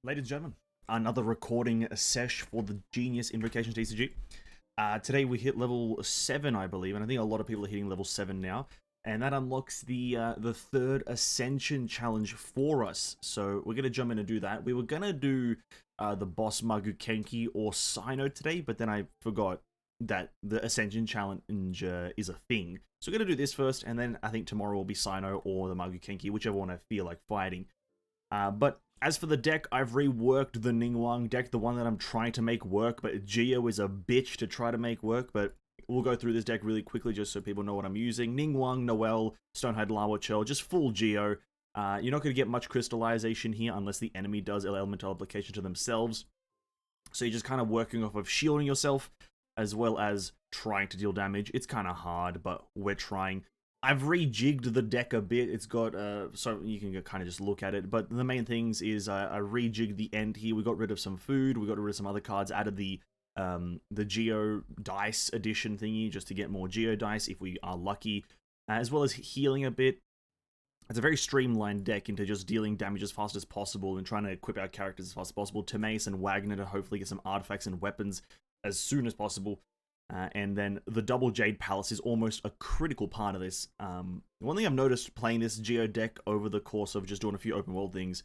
Ladies and gentlemen, another recording sesh for the Genius Invocation TCG. Today we hit level 7, I believe, and I think a lot of people are hitting level 7 now. And that unlocks the third Ascension challenge for us. So we're going to jump in and do that. We were going to do the boss Maguu Kenki or Cyno today, but then I forgot that the Ascension challenge is a thing. So we're going to do this first, and then I think tomorrow will be Cyno or the Maguu Kenki, whichever one I feel like fighting. But as for the deck, I've reworked the Ningguang deck, the one that I'm trying to make work, but Geo is a bitch to try to make work, but we'll go through this deck really quickly just so people know what I'm using. Ningguang, Noel, Stonehide Lava Churl, just full Geo. You're not going to get much crystallization here unless the enemy does elemental application to themselves. So you're just kind of working off of shielding yourself as well as trying to deal damage. It's kind of hard, but we're trying. I've rejigged the deck a bit. It's got, so you can kind of just look at it. But the main things is I rejigged the end here. We got rid of some food. We got rid of some other cards. Added the Geo Dice edition thingy just to get more Geo Dice if we are lucky. As well as healing a bit. It's a very streamlined deck into just dealing damage as fast as possible and trying to equip our characters as fast as possible. Timaeus and Wagner to hopefully get some artifacts and weapons as soon as possible. And then the double Jade Palace is almost a critical part of this. One thing I've noticed playing this Geo deck over the course of just doing a few open world things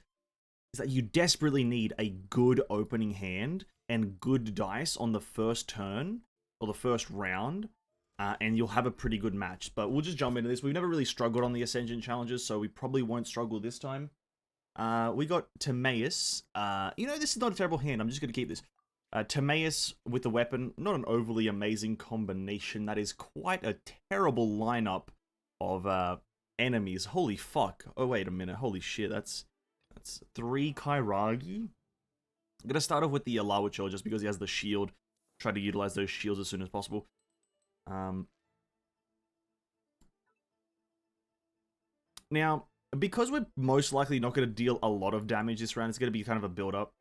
is that you desperately need a good opening hand and good dice on the first turn or the first round, and you'll have a pretty good match. But we'll just jump into this. We've never really struggled on the Ascension challenges, so we probably won't struggle this time. We got Timaeus. This is not a terrible hand. I'm just going to keep this. Timaeus with the weapon, not an overly amazing combination. That is quite a terrible lineup of enemies. Holy fuck. Oh, wait a minute. Holy shit, that's 3 Kairagi. I'm gonna start off with the Lava Churl just because he has the shield. Try to utilize those shields as soon as possible. Now, because we're most likely not going to deal a lot of damage this round, it's going to be kind of a build-up.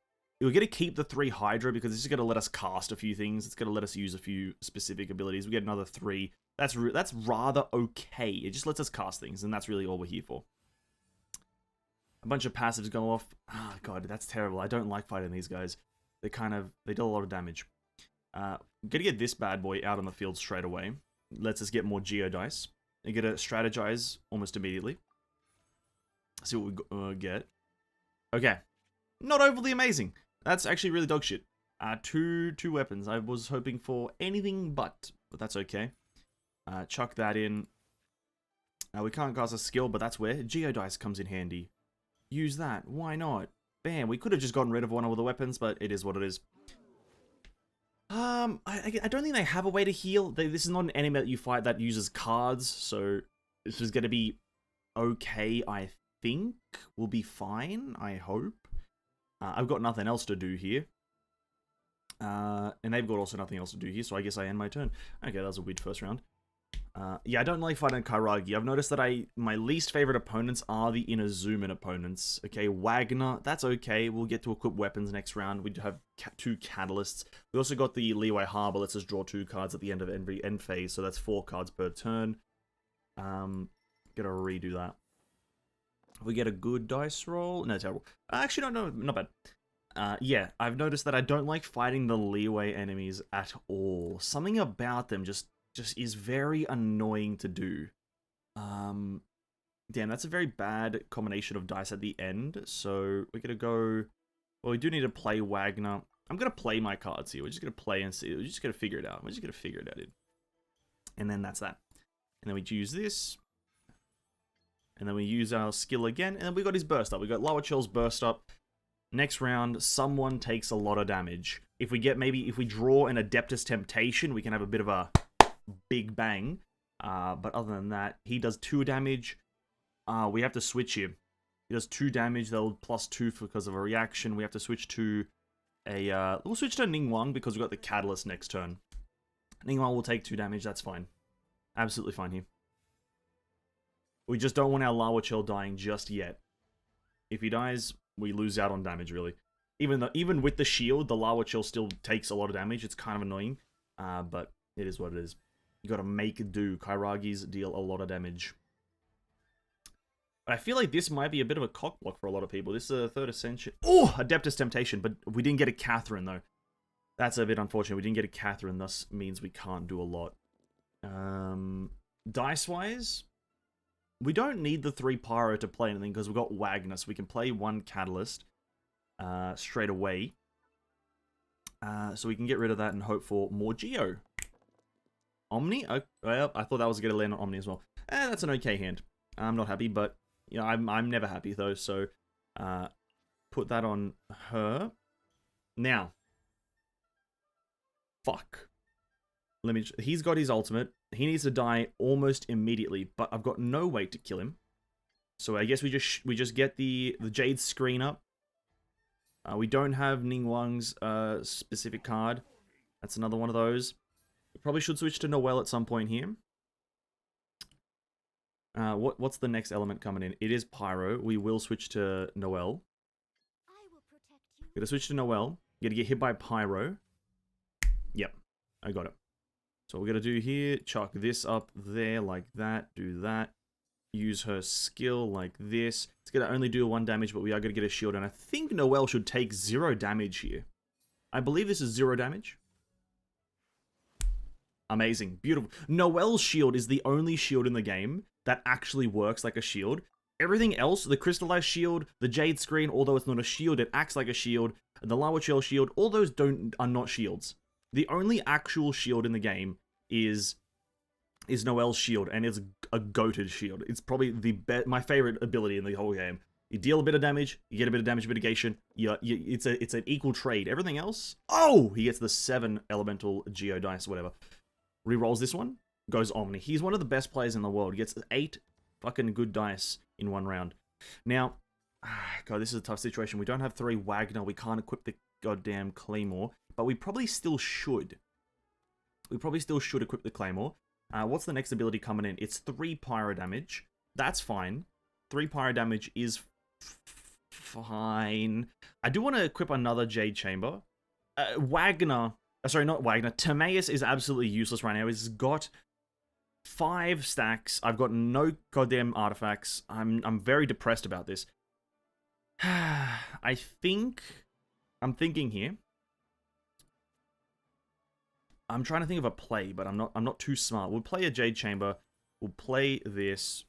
We're going to keep the 3 Hydra because it's just going to let us cast a few things. It's going to let us use a few specific abilities. We get another 3. That's rather okay. It just lets us cast things, and that's really all we're here for. A bunch of passives go off. Ah, God, that's terrible. I don't like fighting these guys. They deal a lot of damage. Gonna get this bad boy out on the field straight away. Lets us get more Geo Dice. And get to strategize almost immediately. See what we get. Okay. Not overly amazing. That's actually really dog shit. Two weapons. I was hoping for anything but that's okay. Chuck that in. We can't cast a skill, but that's where Geodice comes in handy. Use that. Why not? Bam. We could have just gotten rid of one of the weapons, but it is what it is. I don't think they have a way to heal. This is not an enemy that you fight that uses cards, so this is going to be okay, I think. We'll be fine, I hope. I've got nothing else to do here. And they've got also nothing else to do here, so I guess I end my turn. Okay, that was a weird first round. Yeah, I don't like fighting Kairagi. I've noticed that my least favorite opponents are the Inazuman opponents. Okay, Wagner, that's okay. We'll get to equip weapons next round. We have 2 Catalysts. We also got the Leeway Harbor. Lets us draw 2 cards at the end of every end phase, so that's 4 cards per turn. Gotta redo that. We get a good dice roll. No, terrible. Actually, no, not bad. Yeah, I've noticed that I don't like fighting the leeway enemies at all. Something about them just is very annoying to do. Damn, that's a very bad combination of dice at the end. So we're gonna go. Well, we do need to play Wagner. I'm gonna play my cards here. We're just gonna play and see. We're just gonna figure it out. We're just gonna figure it out, dude. And then that's that. And then we use this. And then we use our skill again, and then we got his burst up. We got Lava Churl's burst up. Next round, someone takes a lot of damage. If we draw an Adeptus Temptation, we can have a bit of a big bang. But other than that, he does 2 damage. We have to switch him. He does 2 damage. They'll +2 because of a reaction. We have to switch to a. We'll switch to Ningguang because we've got the Catalyst next turn. Ningguang will take 2 damage. That's fine. Absolutely fine here. We just don't want our Lava Churl dying just yet. If he dies, we lose out on damage, really. Even with the shield, the Lava Churl still takes a lot of damage. It's kind of annoying, but it is what it is. You gotta make do. Kairagis deal a lot of damage. I feel like this might be a bit of a cock block for a lot of people. This is a third Ascension. Oh, Adeptus Temptation, but we didn't get a Catherine, though. That's a bit unfortunate. We didn't get a Catherine, thus means we can't do a lot. Dice-wise, we don't need the 3 Pyro to play anything because we've got Wagner, so we can play 1 Catalyst straight away. So we can get rid of that and hope for more Geo. Omni? Oh, well, I thought that was going to land on Omni as well. That's an okay hand. I'm not happy, but you know, I'm never happy though, so put that on her. Now, fuck. He's got his ultimate. He needs to die almost immediately, but I've got no way to kill him. So I guess we just get the Jade screen up. We don't have Ningguang's specific card. That's another one of those. We probably should switch to Noelle at some point here. What's the next element coming in? It is Pyro. We will switch to Noelle. Gonna switch to Noelle. You're gonna get hit by Pyro. Yep, I got it. So what we're gonna do here, chuck this up there like that, do that. Use her skill like this. It's gonna only do 1 damage, but we are gonna get a shield, and I think Noelle should take 0 damage here. I believe this is 0 damage. Amazing, beautiful. Noelle's shield is the only shield in the game that actually works like a shield. Everything else, the crystallized shield, the jade screen, although it's not a shield, it acts like a shield. The lava shell shield, all those are not shields. The only actual shield in the game is Noelle's shield, and it's a goated shield. It's probably my favorite ability in the whole game. You deal a bit of damage, you get a bit of damage mitigation. It's an equal trade. Everything else, oh, he gets the 7 elemental geo dice, whatever. Rerolls this one, goes Omni. He's one of the best players in the world. He gets 8 fucking good dice in 1 round. Now, God, this is a tough situation. We don't have 3 Wagner. We can't equip the goddamn Claymore, but we probably still should. We probably still should equip the Claymore. What's the next ability coming in? It's 3 pyro damage. That's fine. 3 pyro damage is fine. I do want to equip another Jade Chamber. Wagner... sorry, not Wagner. Timaeus is absolutely useless right now. He's got 5 stacks. I've got no goddamn artifacts. I'm very depressed about this. I'm thinking here. I'm trying to think of a play, but I'm not too smart. We'll play a Jade Chamber. We'll play this.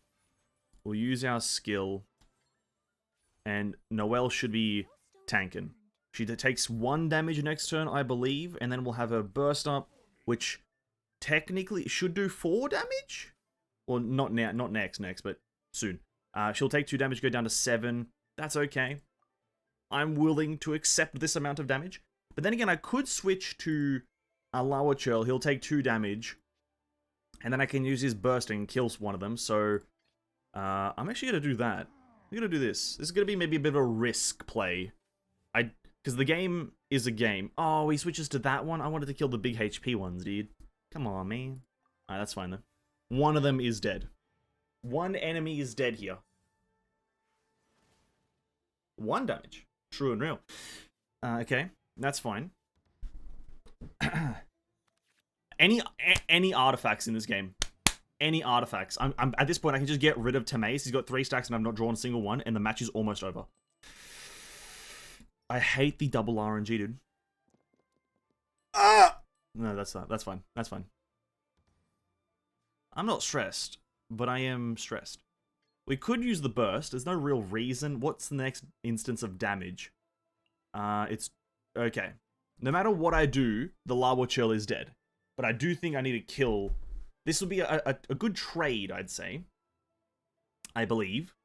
We'll use our skill. And Noelle should be tanking. She takes 1 damage next turn, I believe, and then we'll have her burst up, which technically should do 4 damage? Well, not now, not next, but soon. She'll take 2 damage, go down to 7. That's okay. I'm willing to accept this amount of damage. But then again, I could switch to a Lower Churl. He'll take 2 damage, and then I can use his burst and kill one of them. So I'm actually going to do that. I'm going to do this. This is going to be maybe a bit of a risk play. Because the game is a game. Oh, he switches to that one? I wanted to kill the big HP ones, dude. Come on, man. Alright, that's fine, though. One of them is dead. 1 enemy is dead here. 1 damage. True and real. Okay, that's fine. Any artifacts in this game. Any artifacts. I'm at this point, I can just get rid of Timaeus. He's got 3 stacks and I've not drawn a single one, and the match is almost over. I hate the double RNG, dude. Ah! No, that's fine. That's fine. I'm not stressed, but I am stressed. We could use the burst. There's no real reason. What's the next instance of damage? It's... Okay. No matter what I do, the Lava Churl is dead. But I do think I need to kill... This would be a good trade, I'd say. I believe.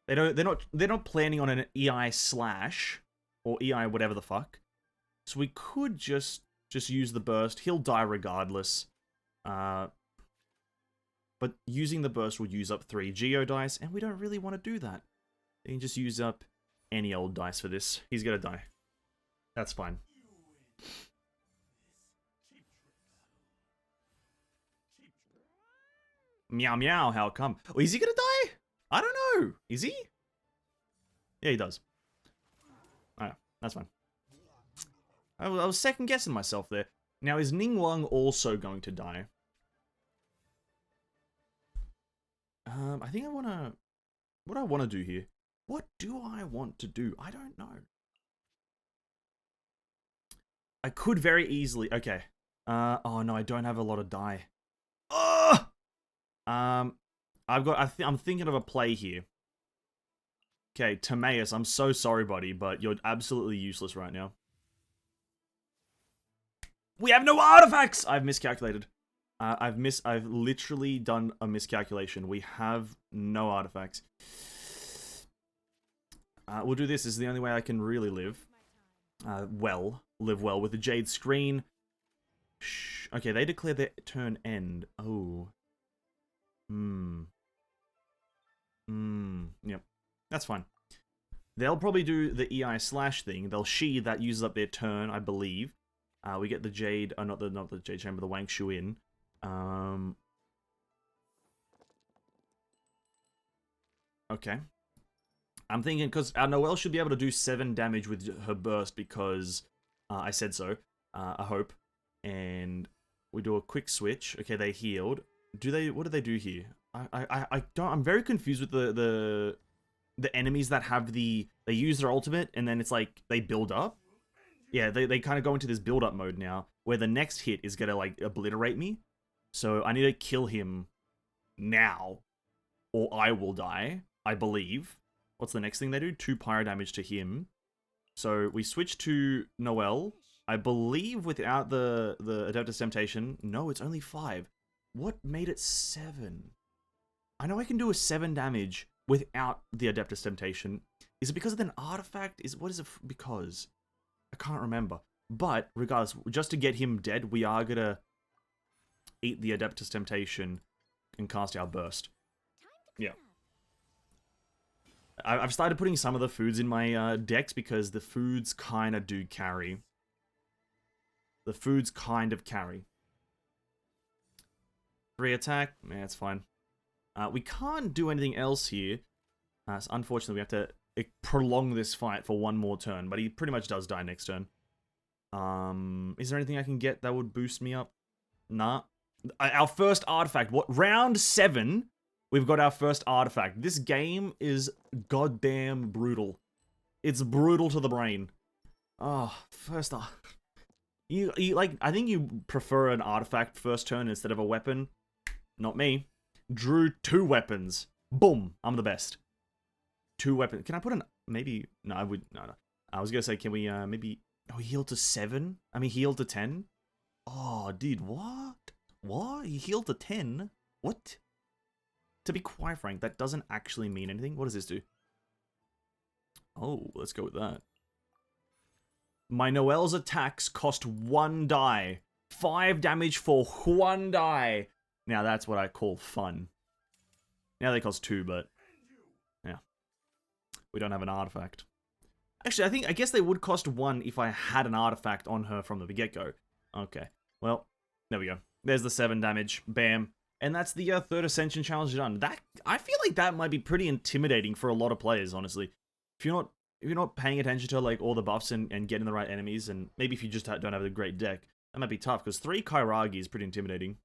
They're not planning on an EI slash... Or EI whatever the fuck. So we could just use the burst. He'll die regardless. But using the burst will use up 3 Geo dice, and we don't really want to do that. You can just use up any old dice for this. He's gonna die. That's fine. Meow meow, how come? Oh, is he gonna die? I don't know. Is he? Yeah, he does. Alright, that's fine. I was second guessing myself there. Now, is Ningguang also going to die? I think I want to What do I want to do here? What do I want to do? I don't know. I could very easily... Okay. Oh, no, I don't have a lot of die. Oh! I'm thinking of a play here. Okay, Timaeus, I'm so sorry, buddy, but you're absolutely useless right now. We have no artifacts! I've miscalculated. I've literally done a miscalculation. We have no artifacts. We'll do this. This is the only way I can really live. Live well with the Jade Screen. Shh. Okay, they declare their turn end. Oh. Yep. That's fine. They'll probably do the EI slash thing. They'll Shi, that uses up their turn, I believe. We get the Jade, not the Jade Chamber, the Wang Shu in. Okay. I'm thinking, because our Noelle should be able to do 7 damage with her burst because I said so. I hope. And we do a quick switch. Okay, they healed. What do they do here? I'm very confused with the enemies that have they use their ultimate and then it's like they build up. Yeah, they kind of go into this build up mode now where the next hit is gonna like obliterate me. So I need to kill him now or I will die, I believe. What's the next thing they do? 2 pyro damage to him. So we switch to Noelle. I believe without the Adeptus Temptation. No, it's only 5. What made it 7? I know I can do a 7 damage without the Adeptus Temptation. Is it because of an artifact? What is it because? I can't remember. But regardless, just to get him dead, we are gonna eat the Adeptus Temptation and cast our burst. Yeah. I've started putting some of the foods in my decks because the foods kind of do carry. The foods kind of carry. 3 attack, yeah, it's fine. We can't do anything else here. So unfortunately, we have to prolong this fight for 1 more turn, but he pretty much does die next turn. Is there anything I can get that would boost me up? Nah. Our first artifact. What? Round 7, we've got our first artifact. This game is goddamn brutal. It's brutal to the brain. Oh, first off. You like, I think you prefer an artifact first turn instead of a weapon. Not me. Drew 2 weapons. Boom. I'm the best. 2 weapons. Can I put an... Maybe... No, I would... No. I was gonna say, can we maybe... Oh, he healed to 7? I mean, he healed to 10? Oh, dude, what? What? He healed to 10? What? To be quite frank, that doesn't actually mean anything. What does this do? Oh, let's go with that. My Noelle's attacks cost 1 die. 5 damage for 1 die. Now that's what I call fun. Now they cost 2, but... Yeah. We don't have an artifact. Actually, I guess they would cost 1 if I had an artifact on her from the get-go. Okay. Well, there we go. There's the 7 damage. Bam. And that's the 3rd Ascension challenge done. I feel like that might be pretty intimidating for a lot of players, honestly. If you're not paying attention to like all the buffs and getting the right enemies, and maybe if you just don't have a great deck, that might be tough, because 3 Kairagi is pretty intimidating.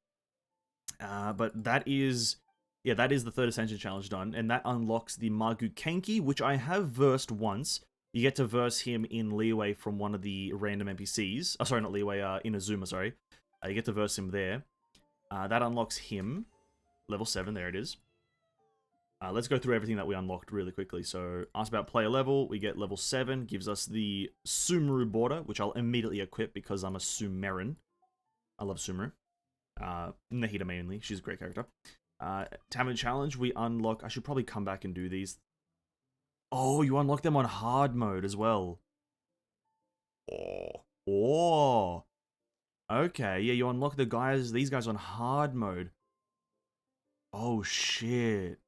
But that is... Yeah, that is the 3rd Ascension challenge done, and that unlocks the Maguu Kenki, which I have versed once. You get to verse him in leeway from one of the random NPCs. Oh, sorry, not leeway, Inazuma, sorry. You get to verse him there. That unlocks him. Level 7, there it is. Let's go through everything that we unlocked really quickly. So, ask about player level. We get level 7. Gives us the Sumeru border, which I'll immediately equip because I'm a Sumeran. I love Sumeru. Nahida mainly. She's a great character. Talent Challenge, we unlock... I should probably come back and do these. Oh, you unlock them on hard mode as well. Oh. Okay, yeah, you unlock these guys on hard mode. Oh, shit.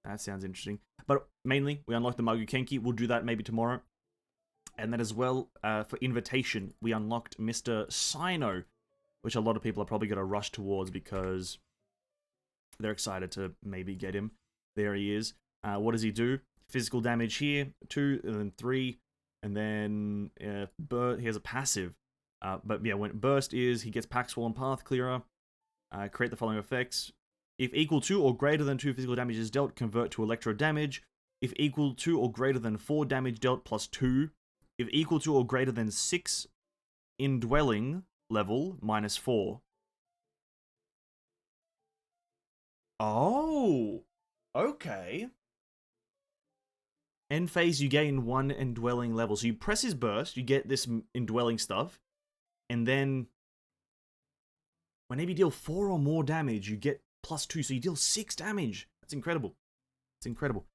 That sounds interesting. But mainly, we unlock the Maguu Kenki. We'll do that maybe tomorrow. And then as well, for Invitation, we unlocked Mr. Cyno, which a lot of people are probably going to rush towards because they're excited to maybe get him. There he is. What does he do? Physical damage here, 2, and then 3, and then he has a passive. But yeah, when Burst is, he gets Pack Swollen Path Clearer, create the following effects. If equal to or greater than 2 physical damage is dealt, convert to electro damage. If equal to or greater than 4 damage dealt plus 2. If equal to or greater than 6 indwelling level, minus 4. Oh, okay. End phase, you gain 1 indwelling level. So you press his burst, you get this indwelling stuff, and then whenever you deal 4 or more damage, you get plus 2, so you deal 6 damage. That's incredible. It's incredible.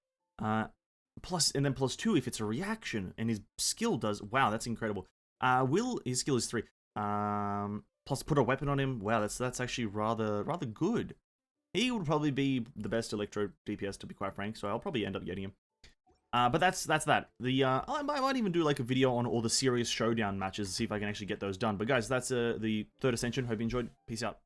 And then plus 2 if it's a reaction, and his skill does. Wow, that's incredible. His skill is 3. Plus put a weapon on him. Wow, that's actually rather good. He would probably be the best electro DPS, to be quite frank. So I'll probably end up getting him. But that's that. I might even do like a video on all the serious showdown matches to see if I can actually get those done. But guys, that's the third Ascension. Hope you enjoyed. Peace out.